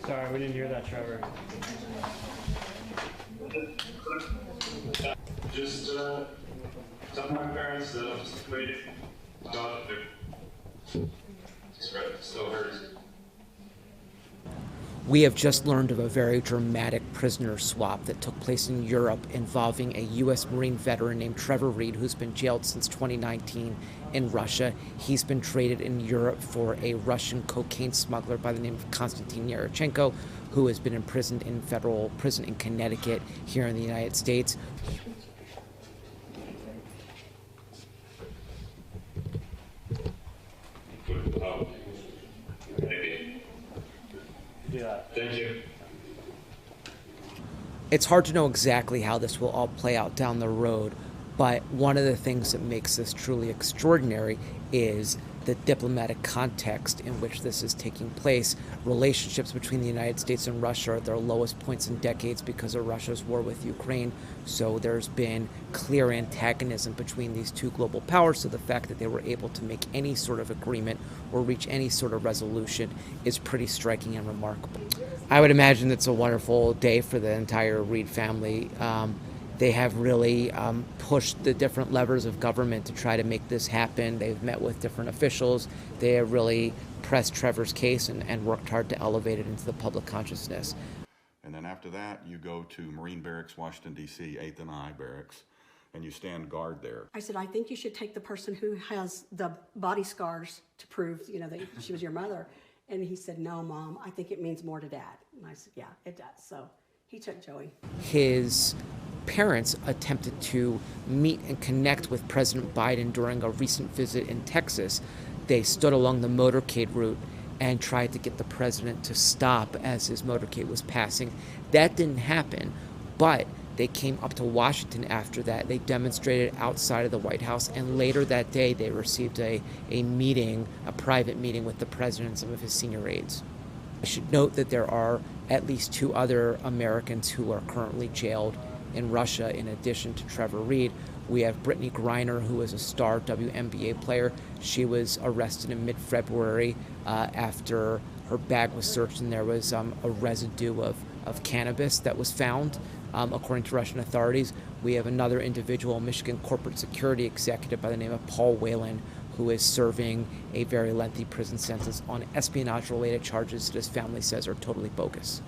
Sorry, we didn't hear that, Trevor. Just tell my parents that I'm just waiting. Still hurts. We have just learned of a very dramatic prisoner swap that took place in Europe involving a U.S. Marine veteran named Trevor Reed, who's been jailed since 2019 in Russia. He's been traded in Europe for a Russian cocaine smuggler by the name of Konstantin Yaroshenko, who has been imprisoned in federal prison in Connecticut here in the United States. Thank you. It's hard to know exactly how this will all play out down the road, but one of the things that makes this truly extraordinary is the diplomatic context in which this is taking place. Relationships between the United States and Russia are at their lowest points in decades because of Russia's war with Ukraine. So there's been clear antagonism between these two global powers. So the fact that they were able to make any sort of agreement or reach any sort of resolution is pretty striking and remarkable. I would imagine it's a wonderful day for the entire Reed family. They have really pushed the different levers of government to try to make this happen. They've met with different officials. They have really pressed Trevor's case and worked hard to elevate it into the public consciousness. And then after that, you go to Marine Barracks, Washington, D.C., 8th and I Barracks, and you stand guard there. I said, I think you should take the person who has the body scars to prove, that she was your mother. And he said, no, Mom, I think it means more to Dad. And I said, yeah, it does. So he took Joey. His parents attempted to meet and connect with President Biden during a recent visit in Texas. They stood along the motorcade route and tried to get the president to stop as his motorcade was passing. That didn't happen, but they came up to Washington after that. They demonstrated outside of the White House, and later that day they received a private meeting with the president and some of his senior aides. I should note that there are at least 2 other Americans who are currently jailed in Russia in addition to Trevor Reed. We have Brittany Griner, who is a star WNBA player. She was arrested in mid-February after her bag was searched and there was a residue of cannabis that was found, according to Russian authorities. We have another individual, Michigan corporate security executive by the name of Paul Whelan, who is serving a very lengthy prison sentence on espionage-related charges that his family says are totally bogus.